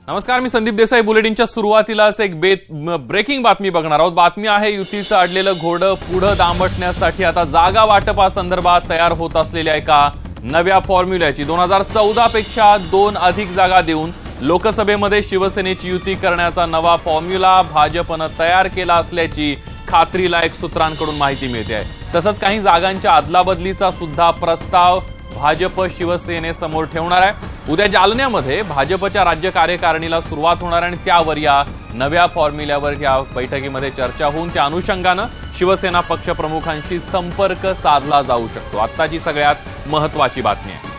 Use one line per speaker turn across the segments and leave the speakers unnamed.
नमस्कार, मी संदीप देसाई. बुलेटिनच्या सुरुवातीलाच एक ब्रेकिंग बातमी बघणार आहोत. बातमी आहे युतीचं अडलेलं घोडं पुढे दांबटण्यासाठी आता जागा वाटपासंदर्भात तयार होत असलेल्या एका नव्या फॉर्म्युल्याची. 2014 पेक्षा 2 अधिक जागा देऊन लोकसभेमध्ये शिवसेनेची युती करण्याचा नवा फॉर्म्युला भाजपनं तयार केला असल्याची खात्रीलायक सूत्रांकडून माहिती मिळते आहे. तसंच काही जागांच्या अदलाबदलीचा सुद्धा प्रस्ताव भाजप शिवसेनेसमोर ठेवणार आहे. उद्या जालन्यामध्ये भाजपच्या राज्य कार्यकारिणीला सुरुवात होणार आणि त्यावर या नव्या फॉर्म्युल्यावर या बैठकीमध्ये चर्चा होऊन त्या अनुषंगानं शिवसेना पक्षप्रमुखांशी संपर्क साधला जाऊ शकतो. आत्ताची सगळ्यात महत्त्वाची बातमी आहे.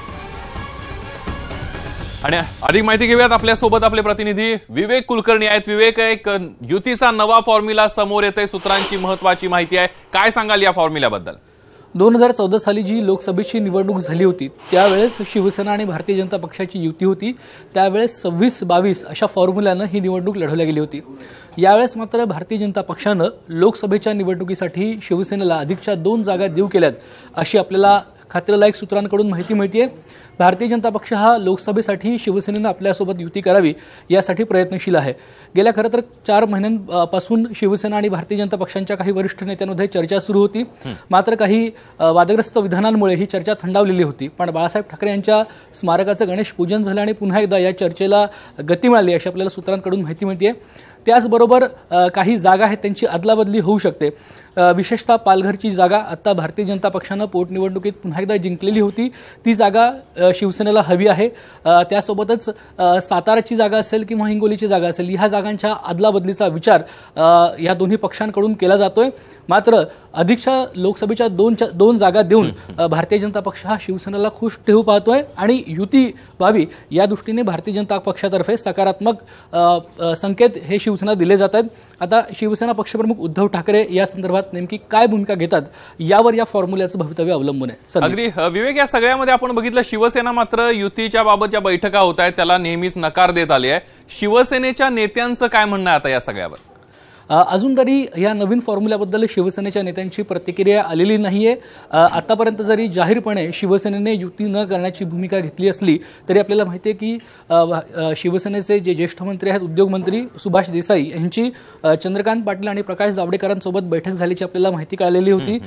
आणि अधिक माहिती घेऊयात. आपल्यासोबत आपले प्रतिनिधी विवेक कुलकर्णी आहेत. विवेक, एक युतीचा नवा फॉर्म्युला समोर येतोय, सूत्रांची महत्त्वाची माहिती आहे. काय सांगाल या फॉर्म्युल्याबद्दल?
2014 साली जी लोकसभेची निवडणूक झाली होती त्यावेळेस शिवसेना आणि भारतीय जनता पक्षाची युती होती. त्यावेळेस 26-22 अशा फॉर्म्युल्यानं ही निवडणूक लढवली गेली होती. यावेळेस मात्र भारतीय जनता पक्षानं लोकसभेच्या निवडणुकीसाठी शिवसेनेला अधिकच्या 2 जागा देऊ केल्यात अशी आपल्याला खात्रीलायक सूत्रांकडून माहिती मिळते. भारतीय जनता पक्ष हा लोकसभेसाठी शिवसेनेनं आपल्यासोबत युती करावी यासाठी प्रयत्नशील आहे. गेल्या खरं तर 4 महिन्यांपासून शिवसेना आणि भारतीय जनता पक्षांच्या काही वरिष्ठ नेत्यांमध्ये चर्चा सुरू होती. मात्र काही वादग्रस्त विधानांमुळे ही चर्चा थंडावलेली होती. पण बाळासाहेब ठाकरे यांच्या स्मारकाचं गणेश पूजन झालं आणि पुन्हा एकदा या चर्चेला गती मिळाली अशी आपल्याला सूत्रांकडून माहिती मिळते. त्याचबरोबर काही जागा आहेत त्यांची अदलाबदली होऊ शकते. विशेषतः पालघरची जागा आता भारतीय जनता पक्षानं पोटनिवडणुकीत पुन्हा एकदा जिंकलेली होती. ती जागा शिवसेनेला हवी आहे. त्यासोबतच साताराची जागा असेल किंवा हिंगोलीची जागा असेल, ह्या जागांच्या अदलाबदलीचा विचार या दोन्ही पक्षांकडून केला जातोय. मात्र अधिकच्या लोकसभेच्या 2 जागा देऊन भारतीय जनता पक्ष हा शिवसेनेला खुश ठेवू पाहतोय आणि युती व्हावी या दृष्टीने भारतीय जनता पक्षातर्फे सकारात्मक संकेत हे शिवसेना दिले जात आहेत. आता शिवसेना पक्षप्रमुख उद्धव ठाकरे या संदर्भात नेमकी काय भूमिका घेतात यावर या फॉर्म्युल्याचं भवितव्य अवलंबून आहे.
अगदी विवेक, या सगळ्यामध्ये आपण बघितलं शिवसेना मात्र युतीच्या बाबत ज्या बैठका होत आहेत त्याला नेहमीच नकार देत आली आहे. शिवसेनेच्या नेत्यांचं काय म्हणणं आहे आता या सगळ्यावर?
अजून तरी या नवीन फॉर्म्युल्याबद्दल शिवसेनेच्या नेत्यांची प्रतिक्रिया आलेली नाहीये. आतापर्यंत जरी जाहीरपणे शिवसेनेने युती न करण्याची भूमिका घेतली असली तरी आपल्याला माहिती आहे की शिवसेनेचे जे ज्येष्ठ मंत्री आहेत, उद्योगमंत्री सुभाष देसाई यांची चंद्रकांत पाटील आणि प्रकाश जावडेकरांसोबत बैठक झाल्याची आपल्याला माहिती कळालेली होती.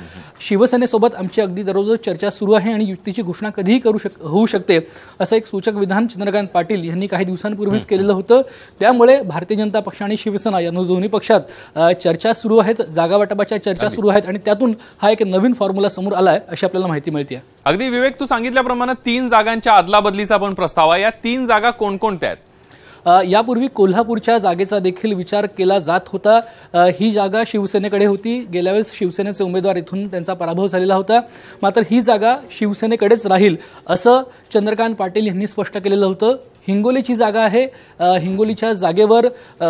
शिवसेनेसोबत आमची अगदी दररोज चर्चा सुरू आहे आणि युतीची घोषणा कधीही होऊ शकते असं एक सूचक विधान चंद्रकांत पाटील यांनी काही दिवसांपूर्वीच केलेलं होतं. त्यामुळे भारतीय जनता पक्ष आणि शिवसेना या दोन्ही पक्षात चर्चा सुरू आहेत, जागा वाटपाच्या चर्चा सुरू आहेत आणि त्यातून हा एक नवीन फॉर्म्युला समोर आलाय अशी आपल्याला माहिती मिळते.
अगदी विवेक, तू सांगितल्याप्रमाणे 3 जागांच्या अदलाबदलीचा पण प्रस्ताव आहे. या 3 जागा कोणकोणत्या आहेत?
यापूर्वी कोल्हापूरच्या जागेचा देखील विचार केला जात होता. ही जागा शिवसेनेकडे होती. गेल्या वेळेस शिवसेनेचे उमेदवार इथून त्यांचा पराभव झालेला होता. मात्र ही जागा शिवसेनेकडेच राहील असं चंद्रकांत पाटील यांनी स्पष्ट केलेलं होतं. हिंगोलीची जागा आहे. हिंगोलीच्या जागेवर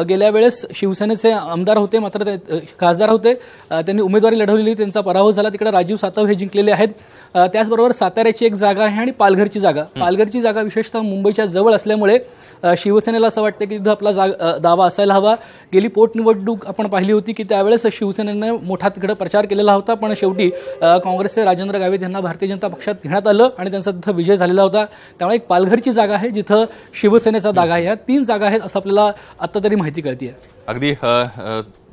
गेल्या वेळेस शिवसेनेचे आमदार होते, मात्र खासदार होते, त्यांनी उमेदवारी लढवलेली, त्यांचा पराभव झाला. तिकडे राजीव सातव हे जिंकलेले आहेत. त्याचबरोबर साताऱ्याची एक जागा आहे आणि पालघरची जागा विशेषतः मुंबईच्या जवळ असल्यामुळे शिवसेनेला असं वाटतं की तिथं आपला दावा असायला हवा. गेली पोटनिवडणूक आपण पाहिली होती की त्यावेळेस शिवसेनेने मोठा तिकडे प्रचार केलेला होता, पण शेवटी काँग्रेसचे राजेंद्र गावित यांना भारतीय जनता पक्षात घेण्यात आलं आणि त्यांचा तिथं विजय झालेला होता. त्यामुळे एक पालघरची जागा आहे जिथं शिवसेनेचा दागा आहे. या 3 जागा आहेत असं आपल्याला आता तरी माहिती कळते.
अगदी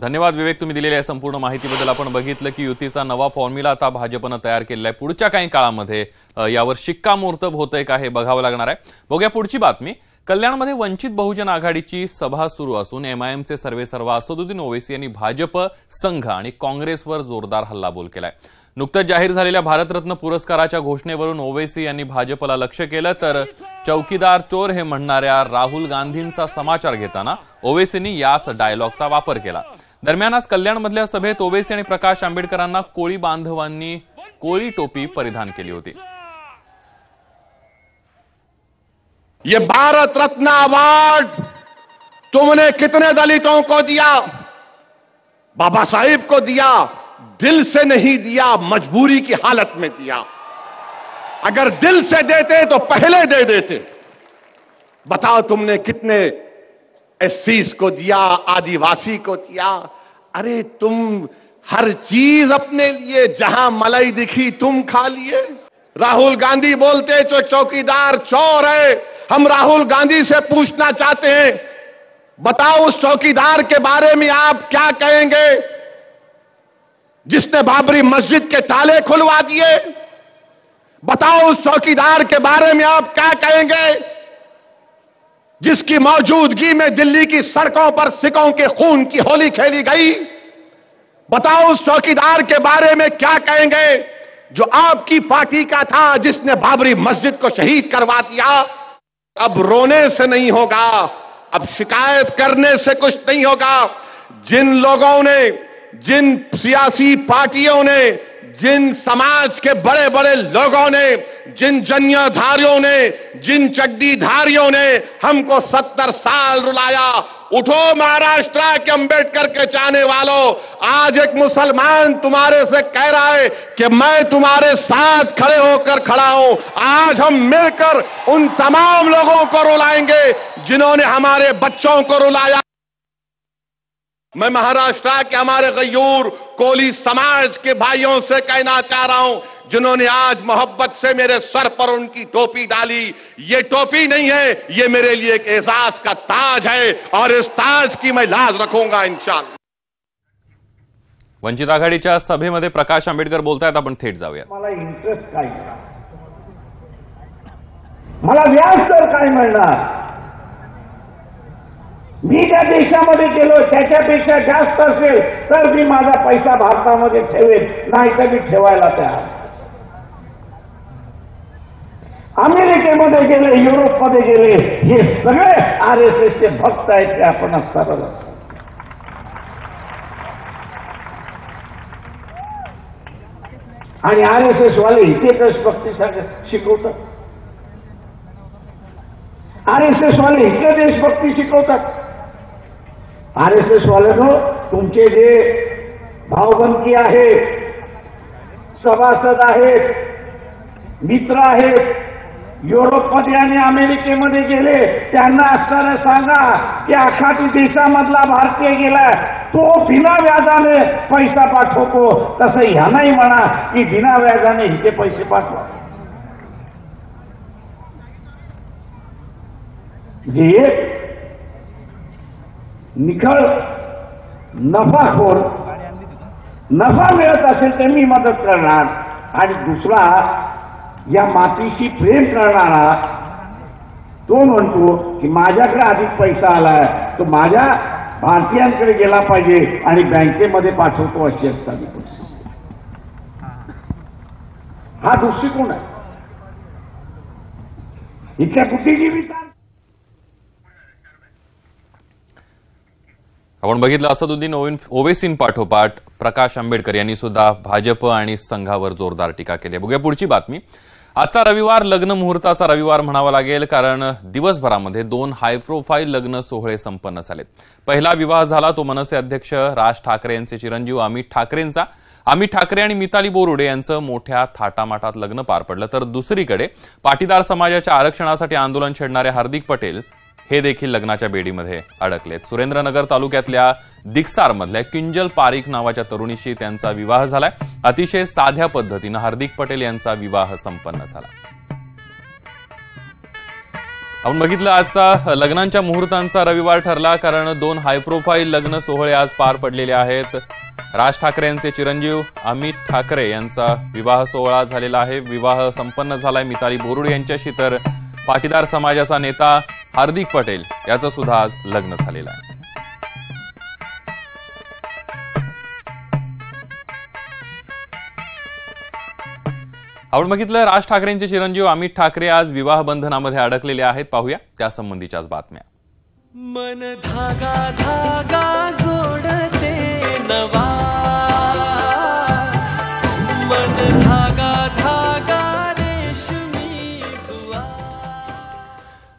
धन्यवाद विवेक, तुम्ही दिलेल्या संपूर्ण माहितीबद्दल. आपण बघितलं की युतीचा नवा फॉर्म्युला आता भाजपनं तयार केलेला आहे. पुढच्या काही काळामध्ये यावर शिक्कामोर्तब होतंय का हे बघावं लागणार आहे. बघूया पुढची बातमी. कल्याणमध्ये वंचित बहुजन आघाडीची सभा सुरू असून एमआयएमचे सर्वेसर्वा असदुद्दीन ओवैसी यांनी भाजप, संघ आणि काँग्रेसवर जोरदार हल्लाबोल केलाय. नुकतंच जाहीर झालेल्या भारतरत्न पुरस्काराच्या घोषणेवरून ओवैसी यांनी भाजपला लक्ष्य केलं तर चौकीदार चोर हे म्हणणाऱ्या राहुल गांधींचा समाचार घेताना ओवैसींनी याच डायलॉगचा वापर केला. दरम्यान आज कल्याणमधल्या सभेत ओवैसी आणि प्रकाश आंबेडकरांना कोळी बांधवांनी कोळी टोपी परिधान केली होती.
ये भारत रत्न अवार्ड तुमने कितने दलितों को दिया? बाबा साहेब को दिया, दिल से नहीं दिया, मजबूरी की हालत में दिया. अगर दिल से देते तो पहले दे देते. बताओ तुमने कितने एससीज को दिया, आदिवासी को दिया. अरे तुम हर चीज अपने लिए, जहां मलाई दिखी तुम खा लिए. राहुल गांधी बोलते तो चौकीदार चोर है. हम राहुल गांधी से पूछना चाहते हैं बताओ उस चौकीदार के बारे में आप क्या कहेंगे जिसने बाबरी मस्जिद के ताले खुलवा दिए? बताओ उस चौकीदार के बारे में आप क्या कहेंगे जिसकी मौजूदगी में दिल्ली की सड़कों पर सिखों के खून की होली खेली गई? बताओ उस चौकीदार के बारे में क्या कहेंगे जो आपकी पार्टी का था, जिसने बाबरी मस्जिद को शहीद करवा दिया? अब रोने से नहीं होगा, अब शिकायत करने से कुछ नहीं होगा। जिन लोगों ने, जिन सियासी पार्टियों ने, जिन समाज के बड़े बड़े लोगों ने, जिन जन्यधारियों ने, जिन चड्डीधारियों ने हमको 70 साल रुलाया, उठो महाराष्ट्र के अंबेडकर के चाहने वालों, आज एक मुसलमान तुम्हारे से कह रहा है कि मैं तुम्हारे साथ खड़े होकर खड़ा हूं। आज हम मिलकर उन तमाम लोगों को रुलाएंगे जिन्होंने हमारे बच्चों को रुलाया। मैं महाराष्ट्र के हमारे गयूर कोली समाज के भाइयों से कहना चाह रहा हूं, जिन्होंने आज मोहब्बत से मेरे सर पर उनकी टोपी डाली। ये टोपी नहीं है, ये मेरे लिए एक एजाज का ताज है और इस ताज की मैं लाज रखूंगा इंशाअल्लाह।
वंचित आघाडीच्या सभेमध्ये प्रकाश आंबेडकर बोलतायत, आपण थेट जाऊया।
मला इंटरेस्ट काय, मला व्याज तर काय मिळणार? मी ज्या देशामध्ये गेलो त्याच्यापेक्षा जास्त असेल तर मी माझा पैसा भारतामध्ये ठेवेल, नाही तर मी ठेवायला तयार। अमेरिकेमध्ये गेले, युरोपमध्ये गेले, हे सगळे आरएसएसचे भक्त आहेत, ते आपण सरळ। आणि आरएसएस वाले इथे देशभक्ती शिकवतात, आरएसएस वाले इथे देशभक्ती शिकवतात। आरएसएस वाल्यांनो, तुमचे जे भावबंदी आहेत, सभासद आहेत, मित्र आहेत, युरोपमध्ये आणि अमेरिकेमध्ये गेले, त्यांना असताना सांगा की आखाती देशामधला भारतीय गेला तो बिना व्याजाने पैसा पाठवतो, तसं ह्यांनाही म्हणा की बिना व्याजाने इथे पैसे पाठवा। जे निखळ नफाखोर, नफा मिळत असेल तर मी मदत करणार, आणि दुसरा या मातीशी प्रेम करणारा तो म्हणतो की माझ्याकडे अधिक पैसा आलाय तो माझ्या भारतीयांकडे गेला पाहिजे आणि बँकेमध्ये पाठवतो, अशी असताना परिस्थिती। हा दृष्टिकोन आहे इथल्या बुद्धिजीविता।
आपण बघितलं असदुद्दीन ओवैसींपाठोपाठ प्रकाश आंबेडकर यांनी सुद्धा भाजप आणि संघावर जोरदार टीका केली। बघूया पुढची बातमी। आजचा रविवार लग्न मुहूर्ताचा रविवार म्हणावा लागेल, कारण दिवसभरामध्ये 2 हाय प्रोफाईल लग्न सोहळे संपन्न झाले। पहिला विवाह झाला तो मनसे अध्यक्ष राज ठाकरे यांचे चिरंजीव अमित ठाकरेंचा। अमित ठाकरे आणि मिताली बोरुडे यांचं मोठ्या थाटामाटात लग्न पार पडलं, तर दुसरीकडे पाटीदार समाजाच्या आरक्षणासाठी आंदोलन छेडणारे हार्दिक पटेल हे देखील लग्नाच्या बेडीमध्ये अडकलेत। सुरेंद्रनगर तालुक्यातल्या दिगसारमधल्या किंजल पारिक नावाच्या तरुणीशी त्यांचा विवाह झालाय। अतिशय साध्या पद्धतीने हार्दिक पटेल यांचा विवाह संपन्न झाला। आपण बघितलं आजचा लग्नांच्या मुहूर्तांचा रविवार ठरला, कारण 2 हाय प्रोफाईल लग्न सोहळे आज पार पडलेले आहेत। राज ठाकरे यांचे चिरंजीव अमित ठाकरे यांचा विवाह सोहळा झालेला आहे, विवाह संपन्न झालाय मिताली बोरुडे यांच्याशी, तर पाटीदार समाजाचा नेता हार्दिक पटेल याचं सुद्धा आज लग्न झालेलं आहे। आपण बघितलं राज ठाकरेंचे चिरंजीव अमित ठाकरे आज विवाह बंधनामध्ये अडकलेले आहेत, पाहूया त्यासंबंधीच्याच बातम्या।
मन धागा धागा जोडते नवा, मन धागा धागा रेशमी दुआ।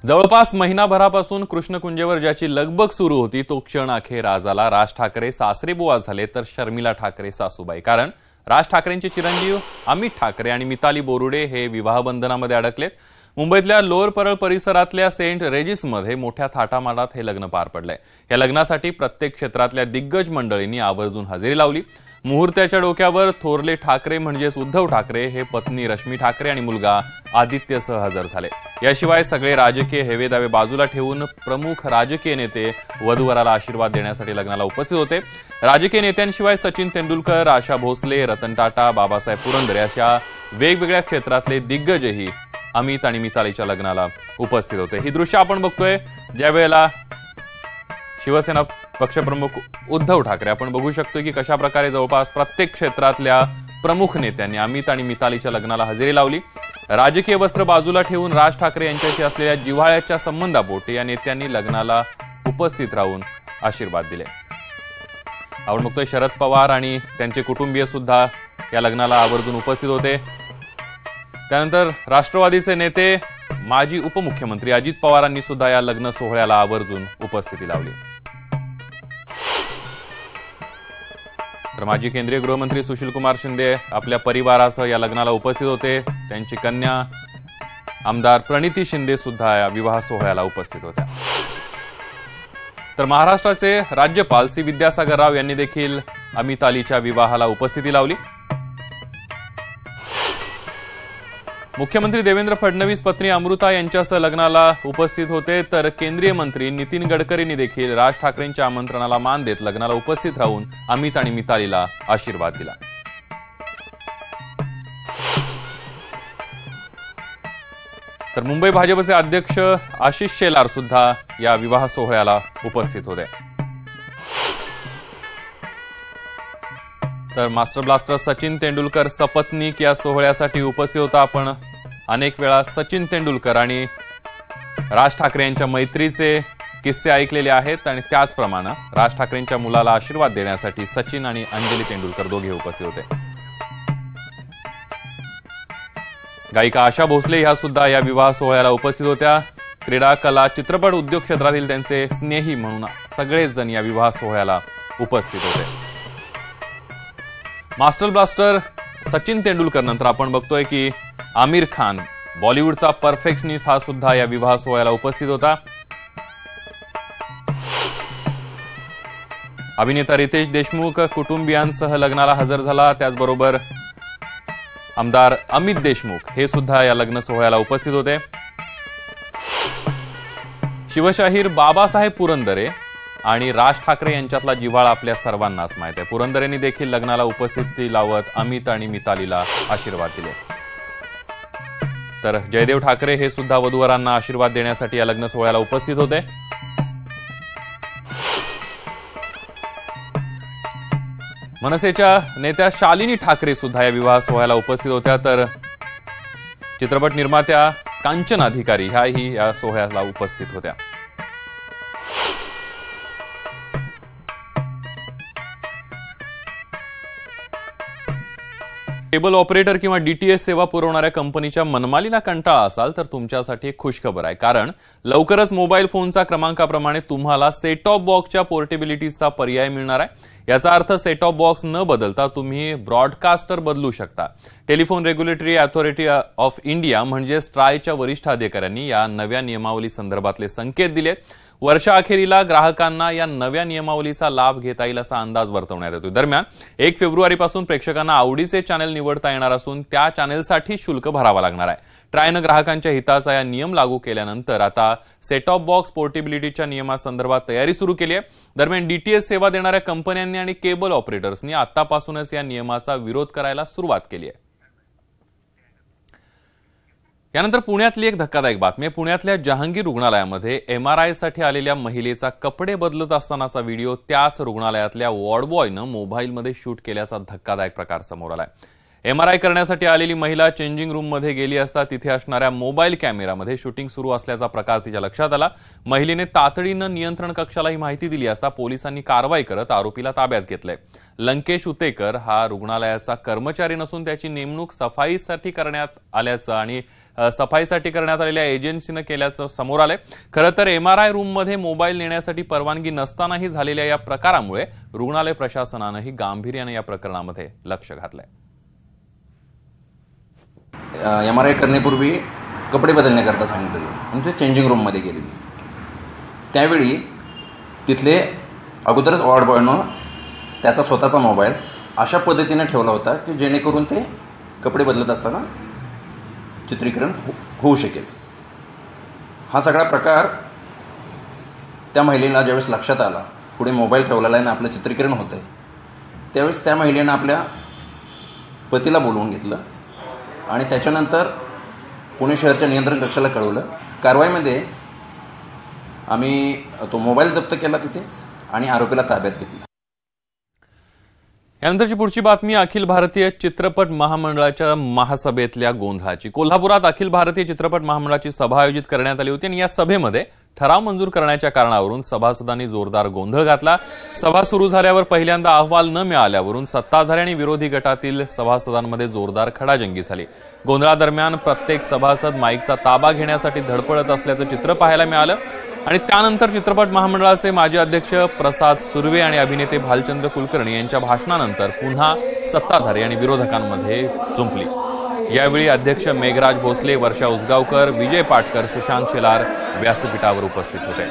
जवळपास महिनाभरापासून कृष्णकुंजेवर ज्याची लगबग सुरू होती तो क्षण अखेर आज आला। राज ठाकरे सासरेबुवा झाले तर शर्मिला ठाकरे सासूबाई, कारण राज ठाकरेंचे चिरंजीव अमित ठाकरे आणि मिताली बोरुडे हे विवाह बंधनामध्ये अडकलेत। मुंबईतल्या लोअर परळ परिसरातल्या सेंट रेजिसमध्ये मोठ्या थाटामाटात हे लग्न पार पडलंय। या लग्नासाठी प्रत्येक क्षेत्रातल्या दिग्गज मंडळींनी आवर्जून हजेरी लावली। मुहूर्ताच्या डोक्यावर थोरले ठाकरे म्हणजेच उद्धव ठाकरे हे पत्नी रश्मी ठाकरे आणि मुलगा आदित्यसह हजर झाले। याशिवाय सगळे राजकीय हेवेदावे बाजूला ठेवून प्रमुख राजकीय नेते वधूवराला आशीर्वाद देण्यासाठी लग्नाला उपस्थित होते। राजकीय नेत्यांशिवाय सचिन तेंडुलकर, आशा भोसले, रतन टाटा, बाबासाहेब पुरंदरे अशा वेगवेगळ्या क्षेत्रातले दिग्गजही अमित आणि मितालीच्या लग्नाला उपस्थित होते। ही दृश्य आपण बघतोय ज्या वेळेला शिवसेना पक्षप्रमुख उद्धव ठाकरे आपण बघू शकतो की कशा प्रकारे जवळपास प्रत्येक क्षेत्रातल्या प्रमुख नेत्यांनी अमित आणि मितालीच्या लग्नाला हजेरी लावली। राजकीय वस्त्र बाजूला ठेवून राज ठाकरे यांच्याशी असलेल्या जिव्हाळ्याच्या संबंधापोटी या नेत्यांनी लग्नाला उपस्थित राहून आशीर्वाद दिले। आपण बघतोय शरद पवार आणि त्यांचे कुटुंबीय सुद्धा या लग्नाला आवर्जून उपस्थित होते। त्यानंतर राष्ट्रवादीचे नेते माजी उपमुख्यमंत्री अजित पवारांनी सुद्धा या लग्न सोहळ्याला आवर्जून उपस्थिती लावली। तर माजी केंद्रीय गृहमंत्री सुशीलकुमार शिंदे आपल्या परिवारासह या लग्नाला उपस्थित होते। त्यांची कन्या आमदार प्रणिती शिंदे सुद्धा या विवाह सोहळ्याला उपस्थित होत्या। तर महाराष्ट्राचे राज्यपाल सी विद्यासागर राव यांनी देखील अमितालीच्या विवाहाला उपस्थिती लावली। मुख्यमंत्री देवेंद्र फडणवीस पत्नी अमृता यांच्यासह लग्नाला उपस्थित होते। तर केंद्रीय मंत्री नितीन गडकरींनी देखील राज ठाकरेंच्या आमंत्रणाला मान देत लग्नाला उपस्थित राहून अमित आणि मितालीला आशीर्वाद दिला। तर मुंबई भाजपचे अध्यक्ष आशिष शेलार सुद्धा या विवाह सोहळ्याला उपस्थित होते। तर मास्टर ब्लास्टर सचिन तेंडुलकर सपत्नीक या सोहळ्यासाठी उपस्थित होता। आपण अनेक वेळा सचिन तेंडुलकर आणि राज ठाकरे यांच्या मैत्रीचे किस्से ऐकलेले आहेत आणि त्याचप्रमाणे राज ठाकरेंच्या मुलाला आशीर्वाद देण्यासाठी सचिन आणि अंजली तेंडुलकर दोघे उपस्थित होते। गायिका आशा भोसले ह्या सुद्धा या विवाह सोहळ्याला उपस्थित होत्या। क्रीडा, कला, चित्रपट उद्योग क्षेत्रातील त्यांचे स्नेही म्हणून सगळेच जण या विवाह सोहळ्याला उपस्थित होते। मास्टर ब्लास्टर सचिन तेंडुलकर नंतर आपण बघतोय की आमिर खान बॉलिवूडचा परफेक्शनिस्ट हा सुद्धा या विवाह सोहळ्याला उपस्थित होता। अभिनेता रितेश देशमुख कुटुंबियांसह लग्नाला हजर झाला। त्याचबरोबर आमदार अमित देशमुख हे सुद्धा या लग्न सोहळ्याला उपस्थित होते। शिवशाहीर बाबासाहेब पुरंदरे आणि राज ठाकरे यांच्यातला जिव्हाळा आपल्या सर्वांनाच माहित आहे। पुरंदरेंनी देखील लग्नाला उपस्थिती लावत अमित आणि मितालीला आशीर्वाद दिले। तर जयदेव ठाकरे हे सुद्धा वधूवरांना आशीर्वाद देण्यासाठी या लग्न सोहळ्याला उपस्थित होते। मनसेच्या नेत्या शालिनी ठाकरे सुद्धा या विवाह सोहळ्याला उपस्थित होत्या। तर चित्रपट निर्मात्या कांचन अधिकारी ह्याही या सोहळ्याला उपस्थित होत्या। केबल ऑपरेटर किंवा डीटीएच सेवा पुरवणाऱ्या कंपनीच्या मनमालीला कंटाळा असाल तर तुमच्यासाठी एक खुशखबर आहे, कारण लवकरच मोबाईल फोनच्या क्रमांकाप्रमाणे तुम्हाला सेट टॉप बॉक्सच्या पोर्टेबिलिटीचा पर्याय मिळणार आहे। याचा अर्थ सेट टॉप बॉक्स न बदलता तुम्ही ब्रॉडकास्टर बदलू शकता। Telephone regulatory authority of India म्हणजे ट्रायच्या वरिष्ठ अधिकाऱ्यांनी या नव्या नियमावली संदर्भातले संकेत दिलेत। वर्षाअखेरीला ग्राहकांना या नव्या नियमावलीचा लाभ घेता येईल असा अंदाज वर्तवण्यात येतो। दरम्यान 1 फेब्रुवारीपासून प्रेक्षकांना आवडीचे चॅनल निवडता येणार असून त्या चॅनलसाठी शुल्क भरावा लागणार आहे। ट्रायनं ग्राहकांच्या हिताचा या नियम लागू केल्यानंतर आता सेट टॉप बॉक्स पोर्टेबिलिटीच्या नियमासंदर्भात तयारी सुरू केली आहे। दरम्यान डीटीएच सेवा देणाऱ्या कंपन्यांनी आणि केबल ऑपरेटर्सनी आतापासूनच या नियमाचा विरोध करायला सुरुवात केली आहे। यानंतर पुण्यातली एक धक्कादायक बातमी आहे। पुण्यातल्या जहांगीर रुग्णालयामध्ये एमआरआय साठी आलेल्या महिलेचा कपडे बदलत असतानाचा व्हिडिओ त्याच रुग्णालयातल्या वॉर्डबॉयनं मोबाईलमध्ये शूट केल्याचा धक्कादायक प्रकार समोर आलाय। एमआरआय करण्यासाठी आलेली महिला चेंजिंग रूम मध्ये गेली असता तिथे असणाऱ्या मोबाईल कॅमेरामध्ये शूटिंग सुरू असल्याचा प्रकार तिच्या लक्षात आला। महिलेने तातडीनं नियंत्रण कक्षाला ही माहिती दिली असता पोलिसांनी कारवाई करत आरोपीला ताब्यात घेतलंय। लंकेश उतेकर हा रुग्णालयाचा कर्मचारी नसून त्याची नेमणूक सफाईसाठी करण्यात आल्याचं आणि सफाईसाठी करण्यात आलेल्या एजन्सीने केल्याचं समोर आलंय। खरं तर एमआरआय रूम मध्ये मोबाईल नेण्यासाठी परवानगी नसतानाही झालेल्या या प्रकारामुळे रुग्णालय प्रशासनानंही गांभीर्याने या प्रकरणामध्ये लक्ष घातलंय।
एमआरआय करण्यापूर्वी कपडे बदलण्याकरता सांगितलेलं आणि ते चेंजिंग रूममध्ये गेलेली. त्यावेळी तिथले अगोदरच वॉर्ड बॉयनं त्याचा स्वतःचा मोबाईल अशा पद्धतीने ठेवला होता की जेणेकरून ते कपडे बदलत असताना चित्रीकरण होऊ शकेल. हा सगळा प्रकार त्या महिलेला ज्यावेळेस लक्षात आला, पुढे मोबाईल ठेवलेला आहे आणि आपलं चित्रीकरण होतं आहे, त्यावेळेस त्या महिलेनं आपल्या पतीला बोलवून घेतलं आणि त्याच्यानंतर पुणे शहरच्या नियंत्रण कक्षाला कळवलं. कारवाईमध्ये आम्ही तो मोबाईल जप्त केला तिथेच आणि आरोपीला ताब्यात घेतलं.
यानंतरची पुढची बातमी अखिल भारतीय चित्रपट महामंडळाच्या महासभेतल्या गोंधळाची. कोल्हापुरात अखिल भारतीय चित्रपट महामंडळाची सभा आयोजित करण्यात आली होती आणि या सभेमध्ये ठराव मंजूर करण्याच्या कारणावरून सभासदांनी जोरदार गोंधळ घातला. सभा सुरू झाल्यावर पहिल्यांदा अहवाल न मिळाल्यावरून सत्ताधारी आणि विरोधी गटातील सभासदांमध्ये जोरदार खडाजंगी झाली. गोंधळादरम्यान प्रत्येक सभासद माईकचा ताबा घेण्यासाठी धडपडत असल्याचं चित्र पाहायला मिळालं आणि त्यानंतर चित्रपट महामंडळाचे माजी अध्यक्ष प्रसाद सुर्वे आणि अभिनेते भालचंद्र कुलकर्णी यांच्या भाषणानंतर पुन्हा सत्ताधारी आणि विरोधकांमध्ये जुंपली. यावेळी अध्यक्ष मेघराज भोसले, वर्षा उसगावकर, विजय पाटकर, सुशांत शेलार व्यासपीठावर उपस्थित होते.